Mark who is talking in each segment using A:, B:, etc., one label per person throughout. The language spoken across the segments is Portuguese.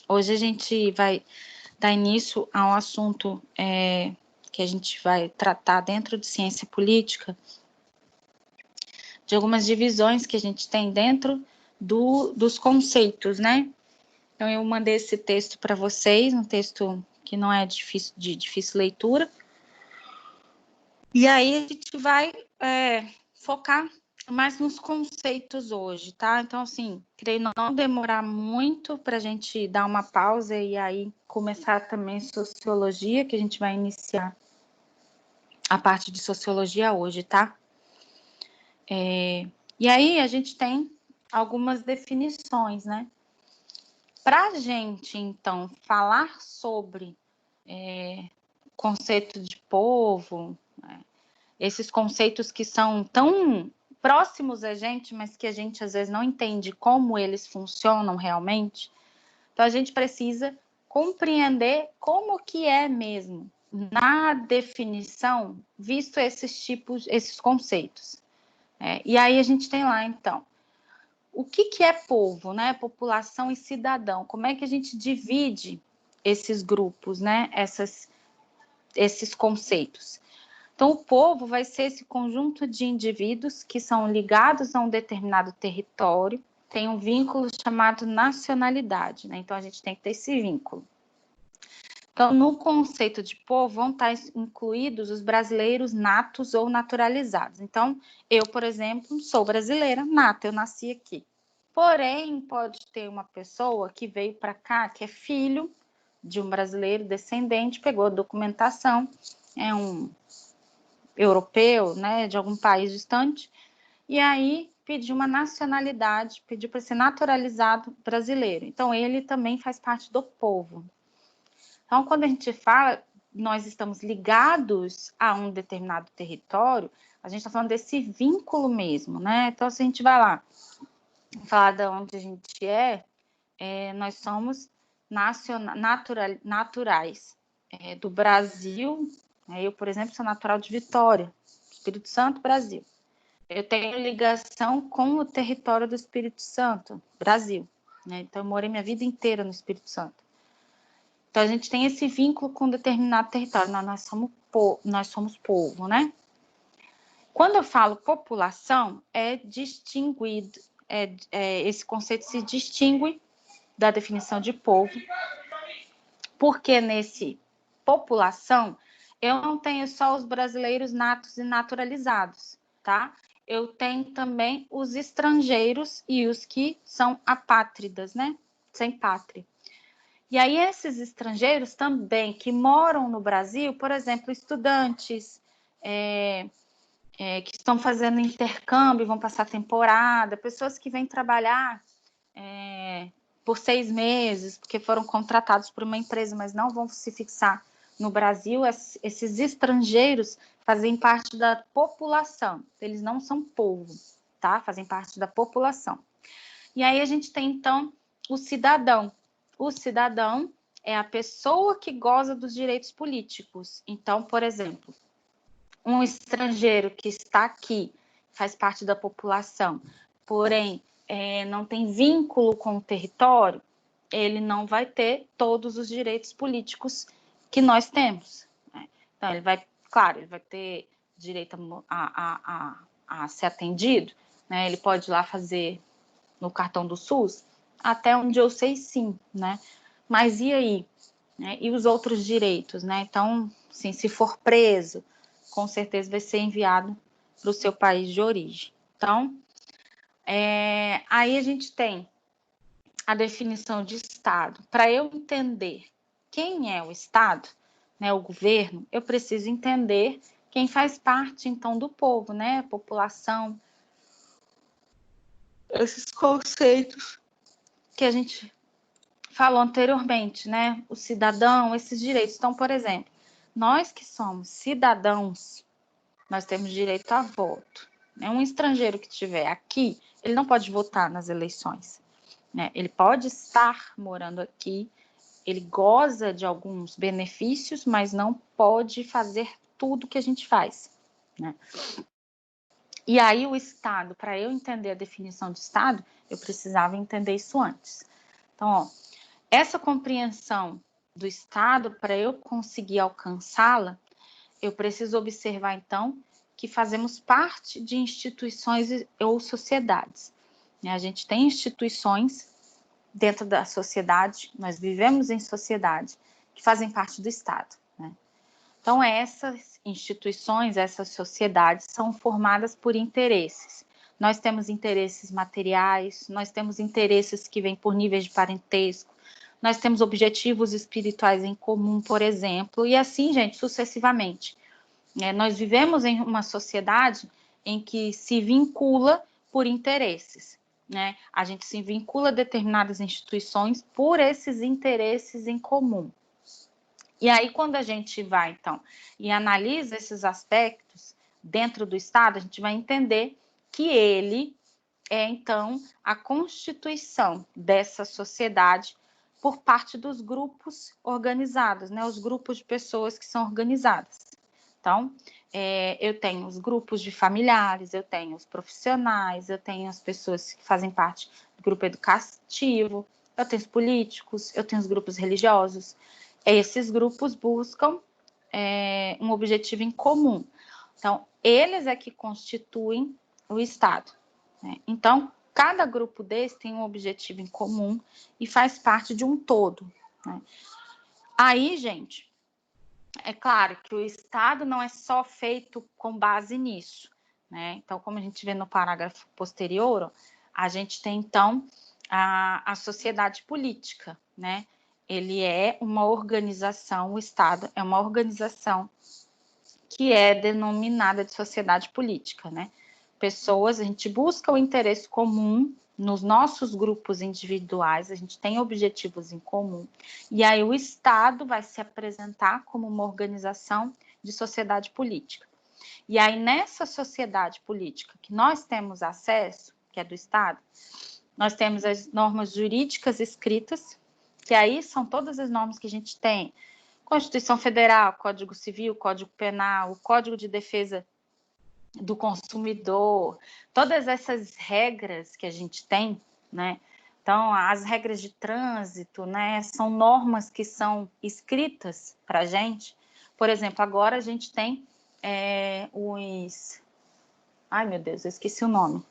A: Hoje a gente vai dar início a um assunto que a gente vai tratar dentro de ciência política, de algumas divisões que a gente tem dentro dos conceitos, né? Então, eu mandei esse texto para vocês, um texto que não é de difícil leitura. E aí a gente vai focar mais nos conceitos hoje, tá? Então, assim, creio não demorar muito para a gente dar uma pausa e aí começar também sociologia, que a gente vai iniciar a parte de sociologia hoje, tá? E aí a gente tem algumas definições, né? Para a gente, então, falar sobre conceito de povo, esses conceitos que são tão próximos a gente, mas que a gente às vezes não entende como eles funcionam realmente, então a gente precisa compreender como que é mesmo, na definição, visto esses conceitos. E aí a gente tem lá, então, o que é povo, né? População e cidadão. Como é que a gente divide esses grupos, né? Esses conceitos. Então, o povo vai ser esse conjunto de indivíduos que são ligados a um determinado território, tem um vínculo chamado nacionalidade, né? Então, a gente tem que ter esse vínculo. Então, no conceito de povo, vão estar incluídos os brasileiros natos ou naturalizados. Então, eu, por exemplo, sou brasileira nata, eu nasci aqui. Porém, pode ter uma pessoa que veio para cá, que é filho de um brasileiro descendente, pegou a documentação, é um europeu, né, de algum país distante, e aí pediu uma nacionalidade, pediu para ser naturalizado brasileiro. Então, ele também faz parte do povo. Então, quando a gente fala, nós estamos ligados a um determinado território, a gente está falando desse vínculo mesmo, né? Então, se a gente vai lá, falar de onde a gente nós somos naturais do Brasil. Eu, por exemplo, sou natural de Vitória, Espírito Santo, Brasil. Eu tenho ligação com o território do Espírito Santo, Brasil, né? Então, eu morei minha vida inteira no Espírito Santo. Então, a gente tem esse vínculo com um determinado território. Nós somos povo, né? Quando eu falo população, distinguido, esse conceito se distingue da definição de povo, porque nesse população, eu não tenho só os brasileiros natos e naturalizados, tá? Eu tenho também os estrangeiros e os que são apátridas, né? Sem pátria. E aí, esses estrangeiros também que moram no Brasil, por exemplo, estudantes que estão fazendo intercâmbio, vão passar temporada, pessoas que vêm trabalhar por 6 meses, porque foram contratados por uma empresa, mas não vão se fixar no Brasil, esses estrangeiros fazem parte da população, eles não são povo, tá? Fazem parte da população. E aí a gente tem, então, o cidadão. O cidadão é a pessoa que goza dos direitos políticos. Então, por exemplo, um estrangeiro que está aqui, faz parte da população, porém não tem vínculo com o território, ele não vai ter todos os direitos políticos que nós temos, né? Então, ele vai ter direito a ser atendido, né? Ele pode ir lá fazer no cartão do SUS, até onde eu sei, sim, né? Mas e aí? Né? E os outros direitos, né? Então, assim, se for preso, com certeza vai ser enviado para o seu país de origem. Então, aí a gente tem a definição de Estado. Para eu entender quem é o Estado, né, o governo, eu preciso entender quem faz parte, então, do povo, né? A população, esses conceitos que a gente falou anteriormente, né? O cidadão, esses direitos. Então, por exemplo, nós que somos cidadãos, nós temos direito a voto. Um estrangeiro que estiver aqui, ele não pode votar nas eleições, né? Ele pode estar morando aqui, ele goza de alguns benefícios, mas não pode fazer tudo que a gente faz, né? E aí o Estado, para eu entender a definição de Estado, eu precisava entender isso antes. Então, ó, essa compreensão do Estado, para eu conseguir alcançá-la, eu preciso observar, então, que fazemos parte de instituições ou sociedades. A gente tem instituições dentro da sociedade, nós vivemos em sociedade, que fazem parte do Estado, né? Então, essas instituições, essas sociedades são formadas por interesses. Nós temos interesses materiais, nós temos interesses que vêm por níveis de parentesco, nós temos objetivos espirituais em comum, por exemplo, e assim, gente, sucessivamente. Nós vivemos em uma sociedade em que se vincula por interesses, né? A gente se vincula a determinadas instituições por esses interesses em comum. E aí, quando a gente vai, então, e analisa esses aspectos dentro do Estado, a gente vai entender que ele é, então, a constituição dessa sociedade por parte dos grupos organizados, né? Os grupos de pessoas que são organizadas. Então, eu tenho os grupos de familiares, eu tenho os profissionais, eu tenho as pessoas que fazem parte do grupo educativo, eu tenho os políticos, eu tenho os grupos religiosos. Esses grupos buscam um objetivo em comum. Então, eles é que constituem o Estado, né? Então, cada grupo desse tem um objetivo em comum e faz parte de um todo, né? Aí, gente, é claro que o Estado não é só feito com base nisso, né? Então, como a gente vê no parágrafo posterior, a gente tem, então, a sociedade política, né? Ele é uma organização, o Estado é uma organização que é denominada de sociedade política, né? Pessoas, a gente busca o interesse comum nos nossos grupos individuais, a gente tem objetivos em comum, e aí o Estado vai se apresentar como uma organização de sociedade política. E aí, nessa sociedade política que nós temos acesso, que é do Estado, nós temos as normas jurídicas escritas, que aí são todas as normas que a gente tem: Constituição Federal, Código Civil, Código Penal, o Código de Defesa do Consumidor, todas essas regras que a gente tem, né? Então, as regras de trânsito, né, são normas que são escritas para a gente. Por exemplo, agora a gente tem os... Ai, meu Deus, eu esqueci o nome.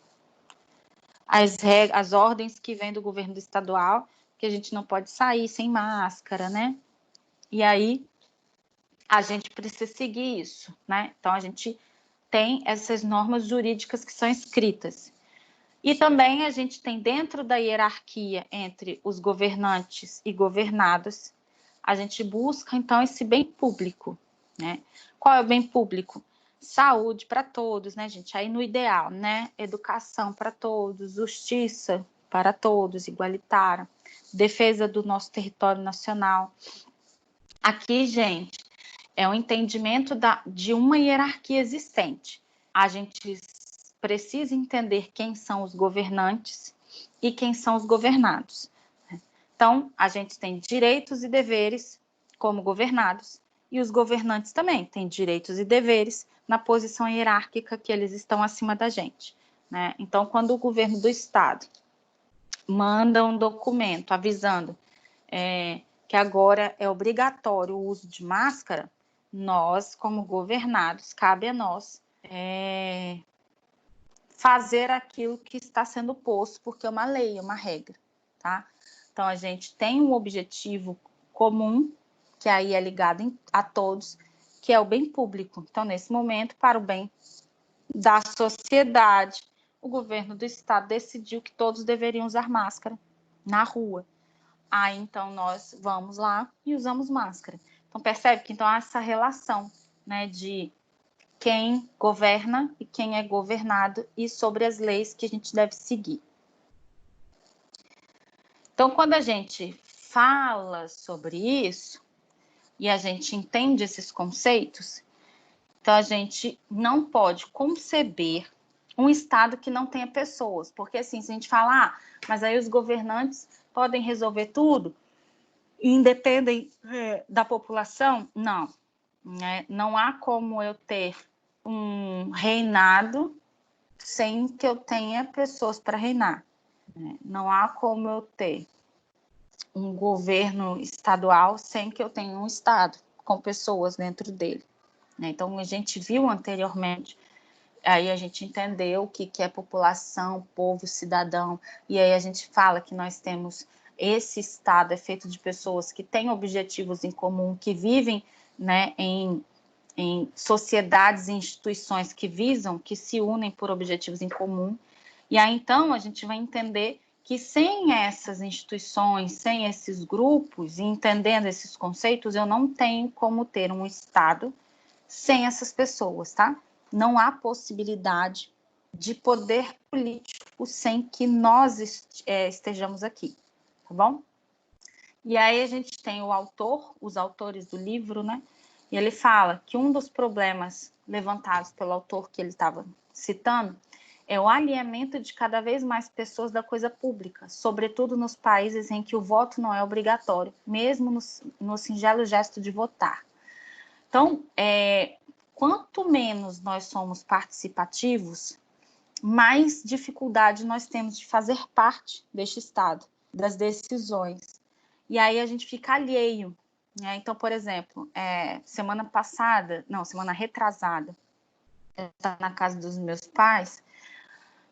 A: As ordens que vêm do governo estadual, que a gente não pode sair sem máscara, né? E aí, a gente precisa seguir isso, né? Então, a gente tem essas normas jurídicas que são escritas. E também a gente tem, dentro da hierarquia entre os governantes e governados, a gente busca, então, esse bem público, né? Qual é o bem público? Saúde para todos, né, gente? Aí no ideal, né? Educação para todos, justiça para todos, igualitária, defesa do nosso território nacional. Aqui, gente, é o entendimento de uma hierarquia existente. A gente precisa entender quem são os governantes e quem são os governados. Então, a gente tem direitos e deveres como governados, e os governantes também têm direitos e deveres na posição hierárquica que eles estão acima da gente, né? Então, quando o governo do Estado manda um documento avisando que agora é obrigatório o uso de máscara, nós, como governados, cabe a nós fazer aquilo que está sendo posto, porque é uma lei, é uma regra, tá? Então, a gente tem um objetivo comum, que aí é ligado a todos, que é o bem público. Então, nesse momento, para o bem da sociedade, o governo do Estado decidiu que todos deveriam usar máscara na rua. Aí, então, nós vamos lá e usamos máscara. Então, percebe que então, há essa relação, né, de quem governa e quem é governado e sobre as leis que a gente deve seguir. Então, quando a gente fala sobre isso e a gente entende esses conceitos, então a gente não pode conceber um Estado que não tenha pessoas, porque assim, se a gente falar, mas aí os governantes podem resolver tudo, independem da população, não, né? Não há como eu ter um reinado sem que eu tenha pessoas para reinar. Não há como eu ter um governo estadual sem que eu tenha um Estado com pessoas dentro dele. Então, a gente viu anteriormente, aí a gente entendeu o que é população, povo, cidadão, e aí a gente fala que nós temos esse Estado é feito de pessoas que têm objetivos em comum, que vivem, né, em sociedades e instituições que visam, que se unem por objetivos em comum. E aí, então, a gente vai entender que sem essas instituições, sem esses grupos, e entendendo esses conceitos, eu não tenho como ter um Estado sem essas pessoas, tá? Não há possibilidade de poder político sem que nós estejamos aqui, tá bom? E aí a gente tem o autor, os autores do livro, né? E ele fala que um dos problemas levantados pelo autor que ele estava citando é o alinhamento de cada vez mais pessoas da coisa pública, sobretudo nos países em que o voto não é obrigatório, mesmo no singelo gesto de votar. Então, quanto menos nós somos participativos, mais dificuldade nós temos de fazer parte deste Estado, das decisões. E aí a gente fica alheio. Né? Então, por exemplo, semana retrasada, eu estava na casa dos meus pais,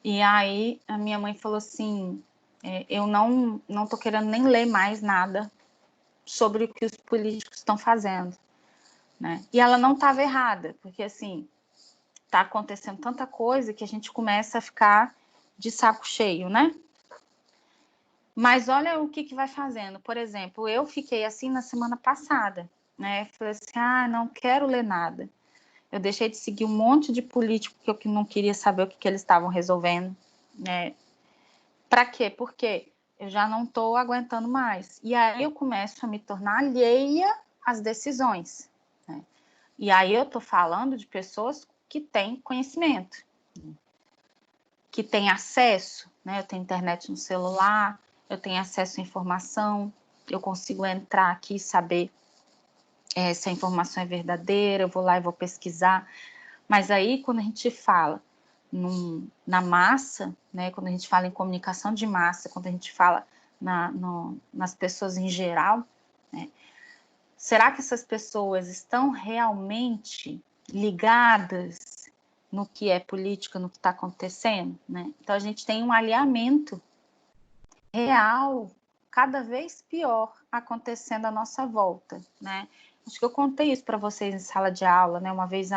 A: e aí a minha mãe falou assim, eu não estou querendo nem ler mais nada sobre o que os políticos estão fazendo. Né? E ela não estava errada, porque assim, está acontecendo tanta coisa que a gente começa a ficar de saco cheio, né? Mas olha o que vai fazendo. Por exemplo, eu fiquei assim na semana passada, né? Falei assim, não quero ler nada. Eu deixei de seguir um monte de político que eu não queria saber o que eles estavam resolvendo, né? Para quê? Porque eu já não estou aguentando mais. E aí eu começo a me tornar alheia às decisões, né? E aí eu estou falando de pessoas que têm conhecimento, que têm acesso, né? Eu tenho internet no celular, eu tenho acesso à informação, eu consigo entrar aqui e saber se a informação é verdadeira, eu vou lá e vou pesquisar. Mas aí, quando a gente fala na massa, né? Quando a gente fala em comunicação de massa, quando a gente fala nas pessoas em geral, né? Será que essas pessoas estão realmente ligadas no que é política, no que está acontecendo? Né? Então, a gente tem um alinhamento real, cada vez pior, acontecendo à nossa volta. Né? Acho que eu contei isso para vocês em sala de aula. Né? Uma vez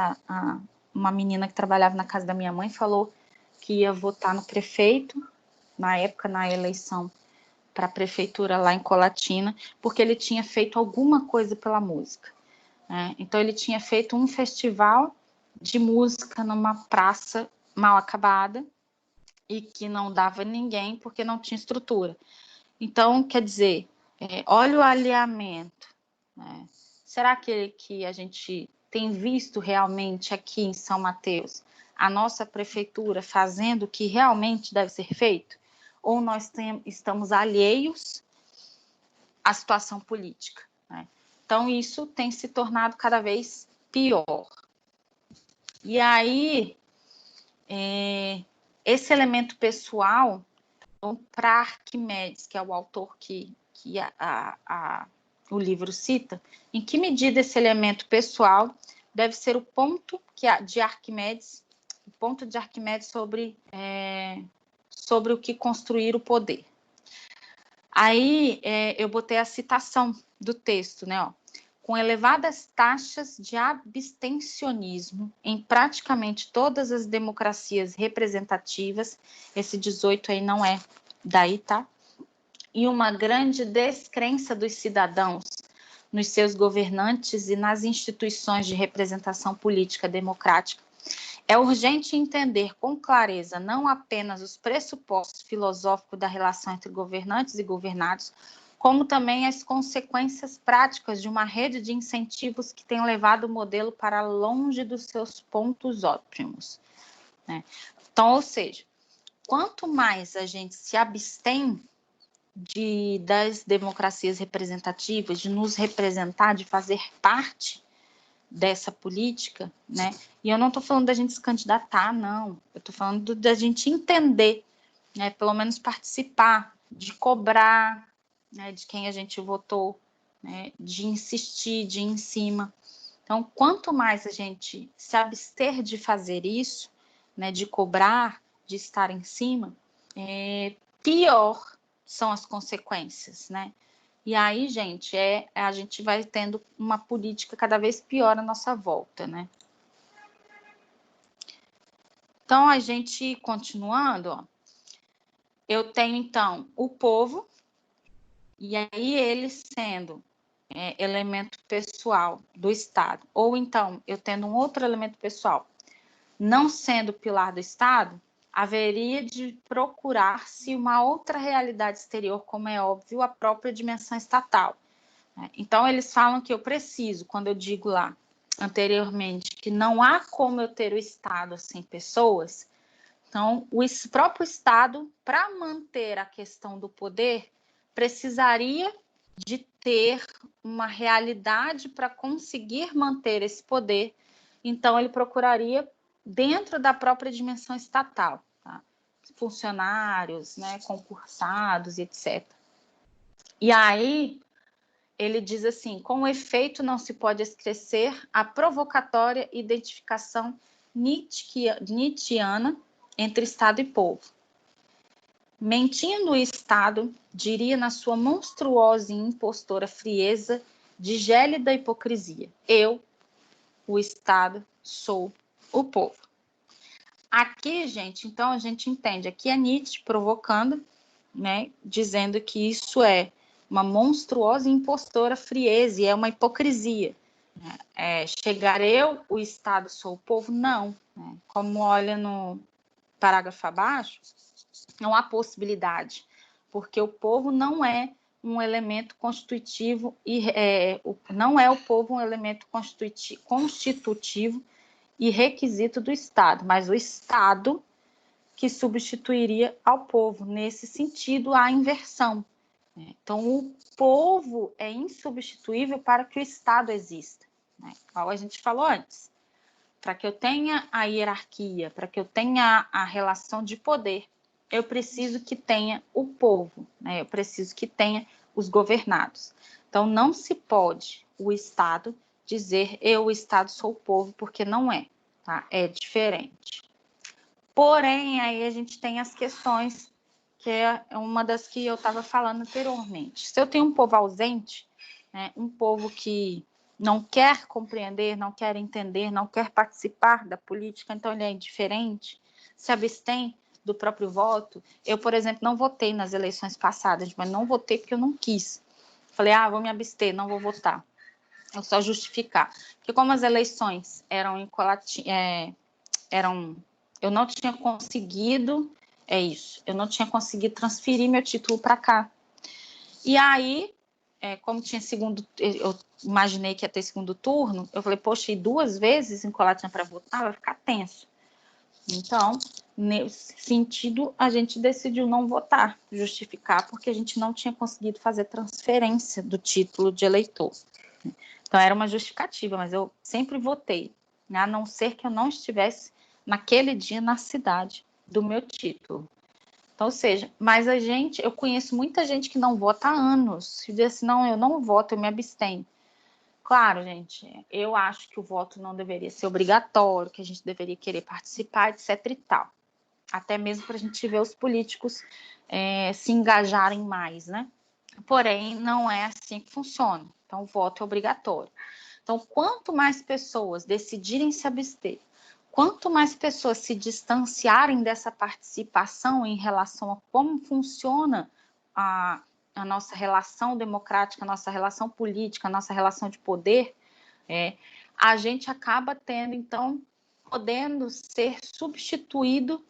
A: uma menina que trabalhava na casa da minha mãe falou que ia votar no prefeito, na época, na eleição para a prefeitura lá em Colatina, porque ele tinha feito alguma coisa pela música. Né? Então, ele tinha feito um festival de música numa praça mal acabada e que não dava ninguém porque não tinha estrutura. Então, quer dizer, olha o alinhamento. Né? Será que a gente tem visto realmente aqui em São Mateus a nossa prefeitura fazendo o que realmente deve ser feito? Ou nós estamos alheios à situação política? Né? Então, isso tem se tornado cada vez pior. E aí, esse elemento pessoal, para Arquimedes, que é o autor que o livro cita, em que medida esse elemento pessoal deve ser o ponto de Arquimedes sobre o que construir o poder. Aí eu botei a citação do texto, né? Ó. Com elevadas taxas de abstencionismo em praticamente todas as democracias representativas, esse 18 aí não é daí, tá? E uma grande descrença dos cidadãos nos seus governantes e nas instituições de representação política democrática, é urgente entender com clareza não apenas os pressupostos filosóficos da relação entre governantes e governados, como também as consequências práticas de uma rede de incentivos que tem levado o modelo para longe dos seus pontos óptimos. Né? Então, ou seja, quanto mais a gente se abstém das democracias representativas, de nos representar, de fazer parte, dessa política, né? E eu não estou falando da gente se candidatar, não. Eu estou falando da gente entender, né? Pelo menos participar, de cobrar, né? De quem a gente votou, né? De insistir, de ir em cima. Então, quanto mais a gente se abster de fazer isso, né? De cobrar, de estar em cima, pior são as consequências, né? E aí, gente, a gente vai tendo uma política cada vez pior à nossa volta, né? Então, a gente, continuando, ó, eu tenho, então, o povo, e aí ele sendo elemento pessoal do Estado, ou então, eu tendo um outro elemento pessoal, não sendo pilar do Estado, haveria de procurar-se uma outra realidade exterior, como é óbvio, a própria dimensão estatal. Então, eles falam que eu preciso, quando eu digo lá anteriormente, que não há como eu ter o Estado sem pessoas, então, o próprio Estado, para manter a questão do poder, precisaria de ter uma realidade para conseguir manter esse poder, então ele procuraria dentro da própria dimensão estatal, tá? Funcionários, né, concursados, etc. E aí, ele diz assim, com efeito não se pode esquecer a provocatória identificação nietzschiana entre Estado e povo. Mentindo o Estado, diria na sua monstruosa e impostora frieza de gélida hipocrisia, eu, o Estado, sou o povo. Aqui, gente, então a gente entende, aqui é Nietzsche provocando, né, dizendo que isso é uma monstruosa e impostora frieza, e é uma hipocrisia. Chegar eu, o Estado, sou o povo, não. Né? Como olha no parágrafo abaixo, não há possibilidade, porque o povo não é um elemento constitutivo, não é o povo um elemento constitutivo e requisito do Estado, mas o Estado que substituiria ao povo. Nesse sentido, a inversão. Então, o povo é insubstituível para que o Estado exista. Como a gente falou antes. Para que eu tenha a hierarquia, para que eu tenha a relação de poder, eu preciso que tenha o povo, né? Eu preciso que tenha os governados. Então, não se pode o Estado dizer eu, o Estado, sou o povo, porque não é, tá? É diferente. Porém, aí a gente tem as questões, que é uma das que eu estava falando anteriormente. Se eu tenho um povo ausente, né, um povo que não quer compreender, não quer entender, não quer participar da política, então ele é indiferente, se abstém do próprio voto. Eu, por exemplo, não votei nas eleições passadas, mas não votei porque eu não quis. Falei, vou me abster, não vou votar. Eu só justificar. Porque como as eleições eu não tinha conseguido, eu não tinha conseguido transferir meu título para cá. E aí, como tinha eu imaginei que ia ter segundo turno, eu falei, poxa, e 2 vezes em Colatina para votar, vai ficar tenso. Então, nesse sentido, a gente decidiu não votar, justificar, porque a gente não tinha conseguido fazer transferência do título de eleitor. Então, era uma justificativa, mas eu sempre votei, né? A não ser que eu não estivesse naquele dia na cidade do meu título. Então, ou seja, mas eu conheço muita gente que não vota há anos, e diz assim, não, eu não voto, eu me abstenho. Claro, gente, eu acho que o voto não deveria ser obrigatório, que a gente deveria querer participar, etc e tal. Até mesmo para a gente ver os políticos se engajarem mais, né? Porém, não é assim que funciona. Então, o voto é obrigatório. Então, quanto mais pessoas decidirem se abster, quanto mais pessoas se distanciarem dessa participação em relação a como funciona a nossa relação democrática, a nossa relação política, a nossa relação de poder, a gente acaba tendo, então, podendo ser substituído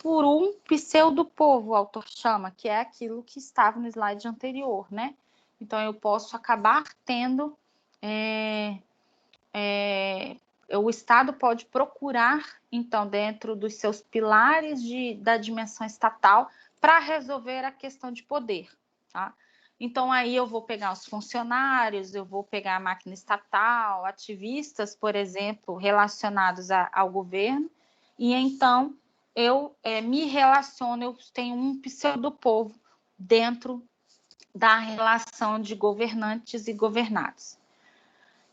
A: por um pseudo-povo, o autor chama, que é aquilo que estava no slide anterior, né? Então, eu posso acabar tendo... o Estado pode procurar, então, dentro dos seus pilares da dimensão estatal, para resolver a questão de poder, tá? Então, aí eu vou pegar os funcionários, eu vou pegar a máquina estatal, ativistas, por exemplo, relacionados ao governo, e então eu me relaciono, eu tenho um pseudo-povo dentro da relação de governantes e governados.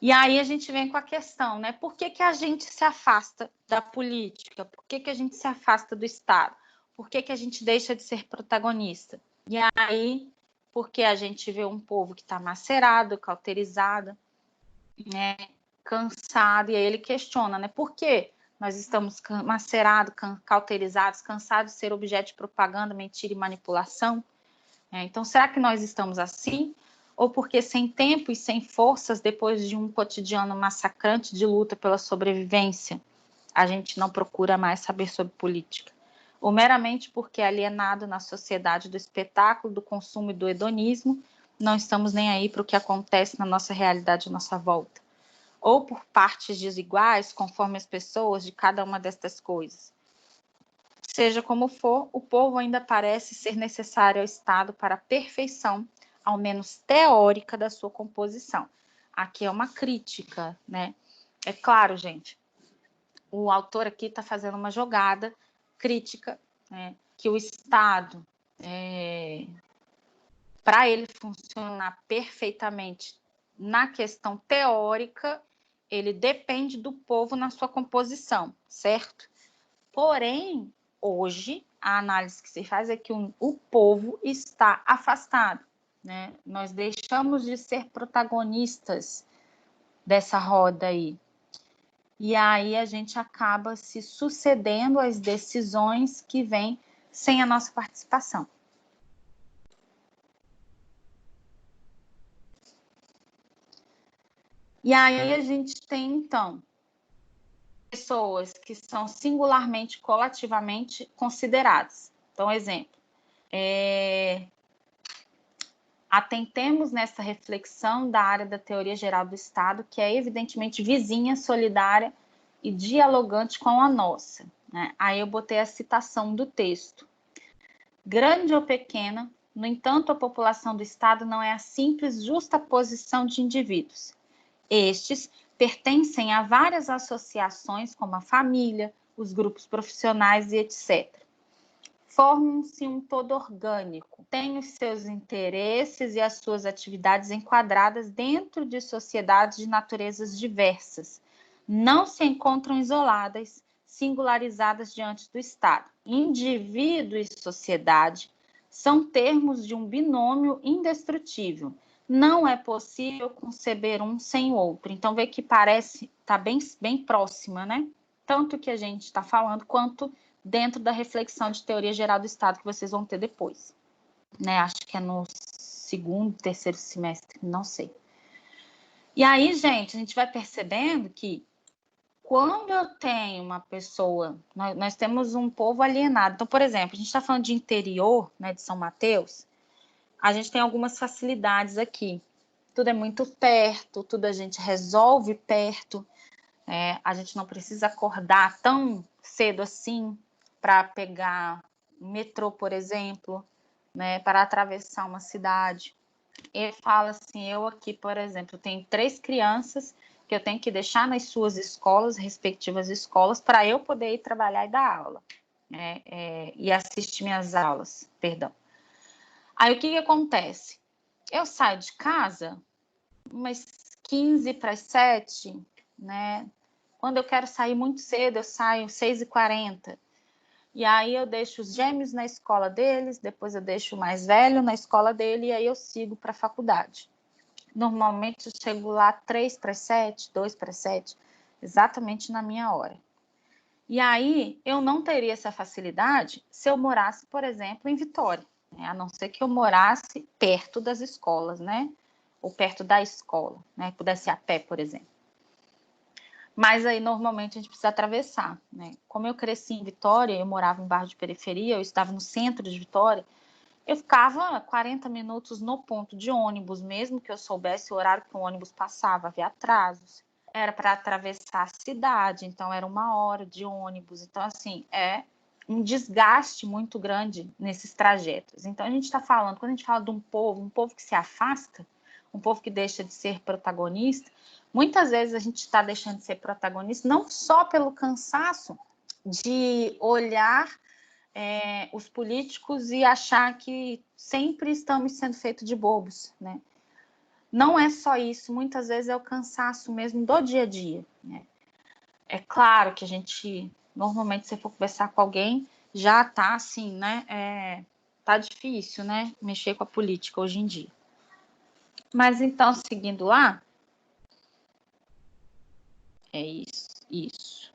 A: E aí a gente vem com a questão, né? Por que a gente se afasta da política? Por que a gente se afasta do Estado? Por que a gente deixa de ser protagonista? E aí, porque a gente vê um povo que está macerado, cauterizado, né? Cansado, e aí ele questiona, né? Por que nós estamos macerados, cauterizados, cansados de ser objeto de propaganda, mentira e manipulação? Então, será que nós estamos assim? Ou porque sem tempo e sem forças, depois de um cotidiano massacrante de luta pela sobrevivência, a gente não procura mais saber sobre política? Ou meramente porque alienado na sociedade do espetáculo, do consumo e do hedonismo, não estamos nem aí para o que acontece na nossa realidade à nossa volta? Ou por partes desiguais, conforme as pessoas de cada uma destas coisas? Seja como for, o povo ainda parece ser necessário ao Estado para a perfeição, ao menos teórica, da sua composição. Aqui é uma crítica, né? É claro, gente, o autor aqui está fazendo uma jogada crítica, né? Que o Estado, para ele funcionar perfeitamente na questão teórica, ele depende do povo na sua composição, certo? Porém, hoje, a análise que se faz é que o povo está afastado, né? Nós deixamos de ser protagonistas dessa roda aí. E aí a gente acaba se sucedendo às decisões que vêm sem a nossa participação. E aí a gente tem, então, pessoas que são singularmente, coletivamente consideradas. Então, exemplo, atentemos nessa reflexão da área da teoria geral do Estado, que é evidentemente vizinha, solidária e dialogante com a nossa, né? Aí eu botei a citação do texto. Grande ou pequena, no entanto, a população do Estado não é a simples justaposição de indivíduos. Estes pertencem a várias associações, como a família, os grupos profissionais e etc. Formam-se um todo orgânico, têm os seus interesses e as suas atividades enquadradas dentro de sociedades de naturezas diversas. Não se encontram isoladas, singularizadas diante do Estado. Indivíduo e sociedade são termos de um binômio indestrutível. Não é possível conceber um sem o outro. Então, vê que parece, está bem próxima, né? Tanto que a gente está falando, quanto dentro da reflexão de teoria geral do Estado que vocês vão ter depois, né? Acho que é no segundo, terceiro semestre, não sei. E aí, gente, a gente vai percebendo que quando eu tenho uma pessoa, nós temos um povo alienado. Então, por exemplo, a gente está falando de interior, né, de São Mateus, a gente tem algumas facilidades aqui. Tudo é muito perto, tudo a gente resolve perto, a gente não precisa acordar tão cedo assim para pegar metrô, por exemplo, né, para atravessar uma cidade. Ele fala assim, eu aqui, por exemplo, tenho 3 crianças que eu tenho que deixar nas suas escolas, respectivas escolas, para eu poder ir trabalhar e dar aula, e assistir minhas aulas, perdão. Aí o que acontece? Eu saio de casa umas 15 para as 7, né? Quando eu quero sair muito cedo, eu saio 6h40. E aí eu deixo os gêmeos na escola deles, depois eu deixo o mais velho na escola dele e aí eu sigo para a faculdade. Normalmente eu chego lá 3 para as 7, 2 para as 7, exatamente na minha hora. E aí eu não teria essa facilidade se eu morasse, por exemplo, em Vitória, né? A não ser que eu morasse perto das escolas, né? Ou perto da escola, né? Pudesse ir a pé, por exemplo. Mas aí, normalmente, a gente precisa atravessar, né? Como eu cresci em Vitória, eu morava em bairro de periferia, eu estava no centro de Vitória, eu ficava 40 minutos no ponto de ônibus, mesmo que eu soubesse o horário que o ônibus passava, havia atrasos. Era para atravessar a cidade, então era 1 hora de ônibus. Então, assim, é um desgaste muito grande nesses trajetos. Então, a gente está falando, quando a gente fala de um povo que se afasta, um povo que deixa de ser protagonista, muitas vezes a gente está deixando de ser protagonista não só pelo cansaço de olhar os políticos e achar que sempre estamos sendo feitos de bobos, né? Não é só isso, muitas vezes é o cansaço mesmo do dia a dia, né? É claro que a gente, normalmente, se for conversar com alguém, já tá assim, né? Tá difícil, né? Mexer com a política hoje em dia. Mas então, seguindo lá, é isso.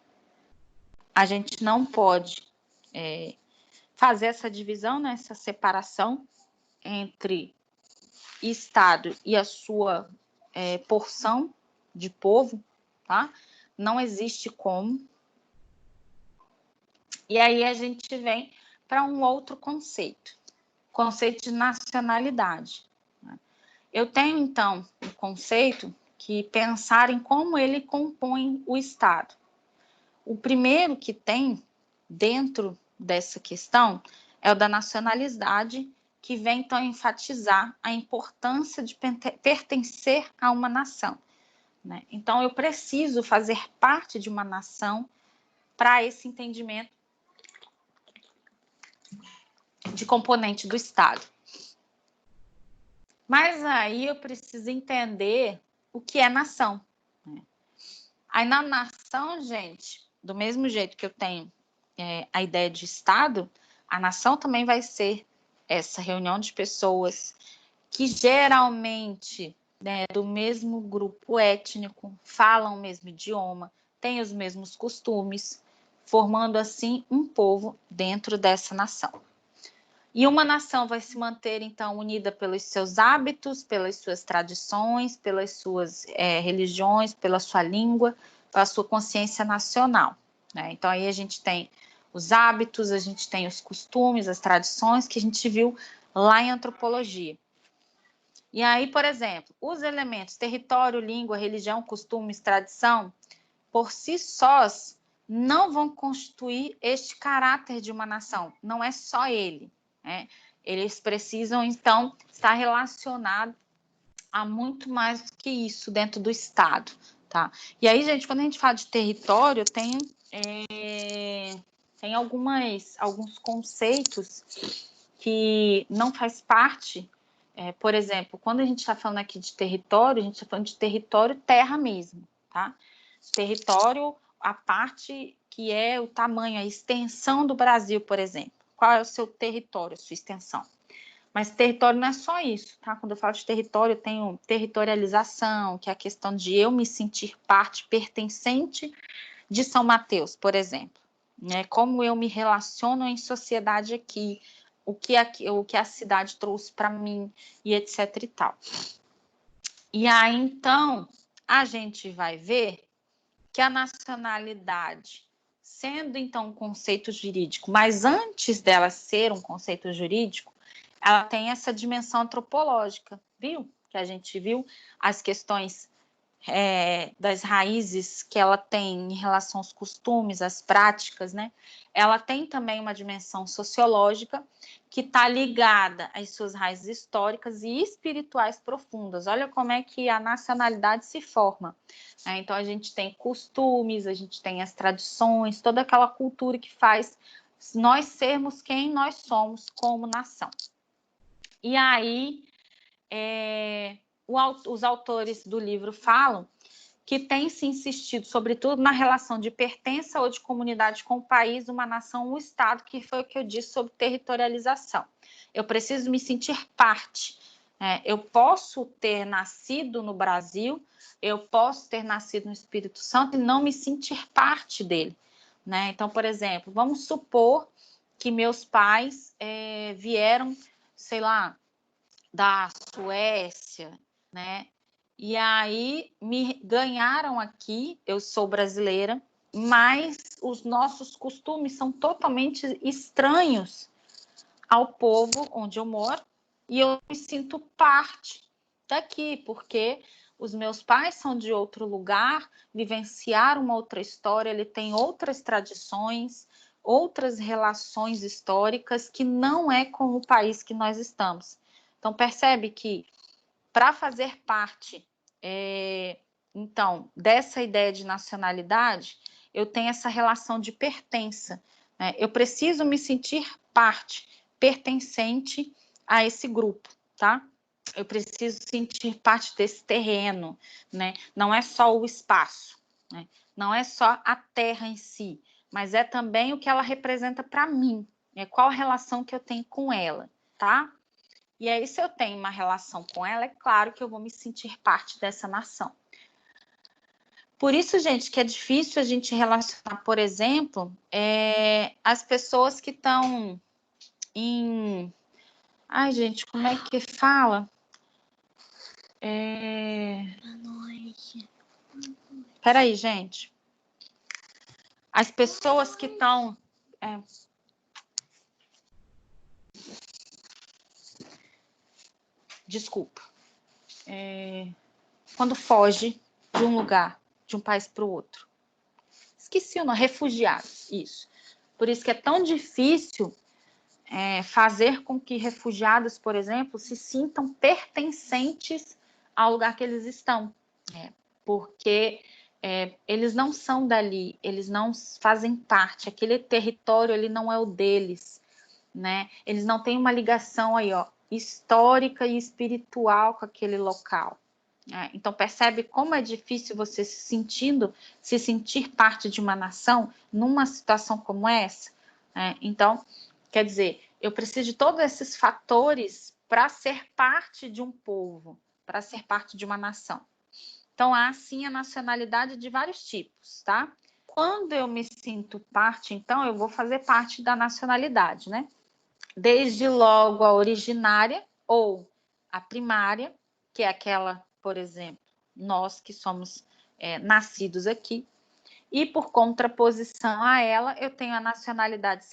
A: A gente não pode fazer essa divisão, né? Essa separação entre Estado e a sua porção de povo, tá? Não existe como. E aí a gente vem para um outro conceito de nacionalidade. Eu tenho, então, um conceito que pensar em como ele compõe o Estado. O primeiro que tem dentro dessa questão é o da nacionalidade, que vem, então, enfatizar a importância de pertencer a uma nação, né? Então, eu preciso fazer parte de uma nação para esse entendimento de componente do Estado. Mas aí eu preciso entender o que é nação, né? Aí na nação, gente, do mesmo jeito que eu tenho a ideia de Estado, a nação também vai ser essa reunião de pessoas que geralmente, né, do mesmo grupo étnico, falam o mesmo idioma, têm os mesmos costumes, formando assim um povo dentro dessa nação. E uma nação vai se manter, então, unida pelos seus hábitos, pelas suas tradições, pelas suas religiões, pela sua língua, pela sua consciência nacional, né? Então, aí a gente tem os hábitos, a gente tem os costumes, as tradições que a gente viu lá em antropologia. E aí, por exemplo, os elementos território, língua, religião, costumes, tradição, por si sós, não vão constituir este caráter de uma nação. Não é só ele, né? Eles precisam, então, estar relacionados a muito mais do que isso dentro do Estado, tá? E aí, gente, quando a gente fala de território, tem alguns conceitos que não faz parte. Por exemplo, quando a gente está falando aqui de território, a gente está falando de território terra mesmo, tá? Território, a parte que é o tamanho, a extensão do Brasil, por exemplo. Qual é o seu território, a sua extensão? Mas território não é só isso, tá? Quando eu falo de território, eu tenho territorialização, que é a questão de eu me sentir parte pertencente de São Mateus, por exemplo, né? Como eu me relaciono em sociedade aqui, o que a cidade trouxe para mim e etc e tal. E aí, então, a gente vai ver que a nacionalidade, sendo então um conceito jurídico, mas antes dela ser um conceito jurídico, ela tem essa dimensão antropológica, viu? Que a gente viu as questões das raízes que ela tem em relação aos costumes, às práticas, né? Ela tem também uma dimensão sociológica que está ligada às suas raízes históricas e espirituais profundas. Olha como é que a nacionalidade se forma, né? Então, a gente tem costumes, a gente tem as tradições, toda aquela cultura que faz nós sermos quem nós somos como nação. E aí, os autores do livro falam que tem se insistido, sobretudo, na relação de pertença ou de comunidade com o país, uma nação, um Estado, que foi o que eu disse sobre territorialização. Eu preciso me sentir parte. Eu posso ter nascido no Brasil, eu posso ter nascido no Espírito Santo e não me sentir parte dele, né? Então, por exemplo, vamos supor que meus pais vieram, sei lá, da Suécia, né? E aí me ganharam aqui, eu sou brasileira, mas os nossos costumes são totalmente estranhos ao povo onde eu moro e eu me sinto parte daqui, porque os meus pais são de outro lugar, vivenciaram uma outra história, ele tem outras tradições, outras relações históricas que não é com o país que nós estamos. Então, percebe que para fazer parte, então, dessa ideia de nacionalidade, eu tenho essa relação de pertença, né? Eu preciso me sentir parte, pertencente a esse grupo, tá? Eu preciso sentir parte desse terreno, né? Não é só o espaço, né? Não é só a terra em si, mas é também o que ela representa para mim, né? Qual a relação que eu tenho com ela, tá? E aí, se eu tenho uma relação com ela, é claro que eu vou me sentir parte dessa nação. Por isso, gente, que é difícil a gente relacionar, por exemplo, as pessoas que estão em... Ai, gente, como é que fala? Peraí, gente. As pessoas que estão... Desculpa. Quando foge de um lugar, de um país para o outro. Esqueci o nome, refugiados, isso. Por isso que é tão difícil fazer com que refugiados, por exemplo, se sintam pertencentes ao lugar que eles estão. Porque eles não são dali, eles não fazem parte, aquele território ele não é o deles, né? Eles não têm uma ligação aí, ó, histórica e espiritual com aquele local. Então, percebe como é difícil você se sentir parte de uma nação numa situação como essa? Então, quer dizer, eu preciso de todos esses fatores para ser parte de um povo, para ser parte de uma nação. Então, há sim a nacionalidade de vários tipos, tá? Quando eu me sinto parte, então, eu vou fazer parte da nacionalidade, né? Desde logo a originária ou a primária, que é aquela, por exemplo, nós que somos nascidos aqui, e por contraposição a ela, eu tenho a nacionalidade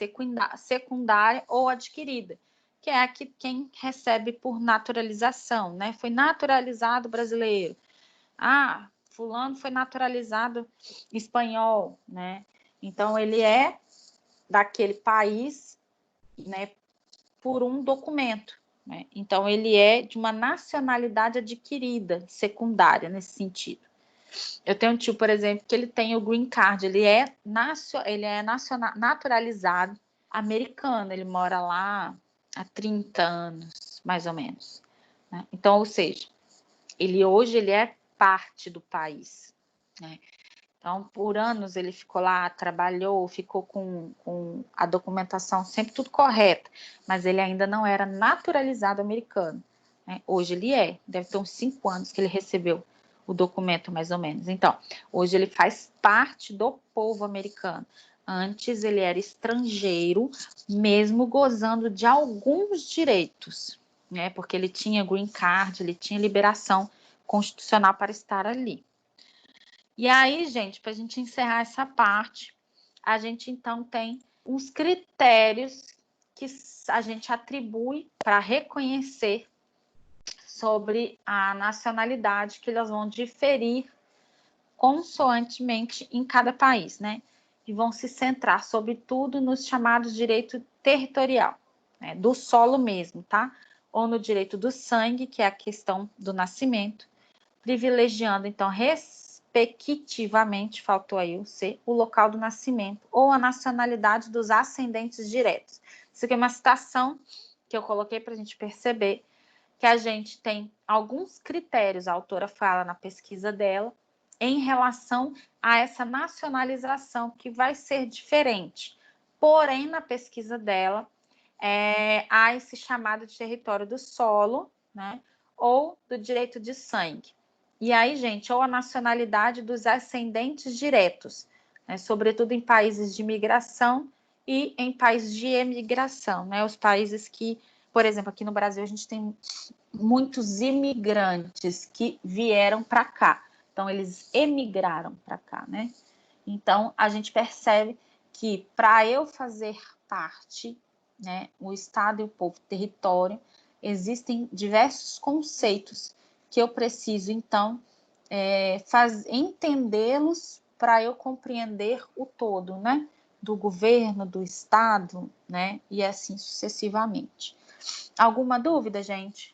A: secundária ou adquirida, que é a que quem recebe por naturalização, né? Foi naturalizado brasileiro. Ah, fulano foi naturalizado espanhol, né? Então, ele é daquele país, né, por um documento, né? Então, ele é de uma nacionalidade adquirida, secundária, nesse sentido. Eu tenho um tio, por exemplo, que ele tem o green card, ele é naturalizado americano, ele mora lá há 30 anos, mais ou menos, né? Então, ou seja, hoje ele é parte do país, né? Então, por anos ele ficou lá, trabalhou, ficou com a documentação sempre tudo correta, mas ele ainda não era naturalizado americano, né? Hoje ele deve ter uns 5 anos que ele recebeu o documento, mais ou menos. Então, hoje ele faz parte do povo americano. Antes ele era estrangeiro, mesmo gozando de alguns direitos, né? Porque ele tinha green card, ele tinha liberação constitucional para estar ali. E aí, gente, para a gente encerrar essa parte, a gente então tem uns critérios que a gente atribui para reconhecer sobre a nacionalidade, que elas vão diferir consoantemente em cada país, né? E vão se centrar, sobretudo, nos chamados direito territorial, né? Do solo mesmo, tá? Ou no direito do sangue, que é a questão do nascimento, privilegiando, então, respectivamente, faltou aí o C, o local do nascimento ou a nacionalidade dos ascendentes diretos. Isso aqui é uma citação que eu coloquei para a gente perceber que a gente tem alguns critérios, a autora fala na pesquisa dela, em relação a essa nacionalização que vai ser diferente. Porém, na pesquisa dela, há esse chamado de território do solo, né, ou do direito de sangue. E aí, gente, ou a nacionalidade dos ascendentes diretos, né, sobretudo em países de migração e em países de emigração, né, os países que, por exemplo, aqui no Brasil a gente tem muitos imigrantes que vieram para cá. Então, eles emigraram para cá, né? Então, a gente percebe que para eu fazer parte, né, o Estado e o povo, território, existem diversos conceitos que eu preciso, então, entendê-los para eu compreender o todo, né? do governo, do Estado, né? E assim sucessivamente. Alguma dúvida, gente?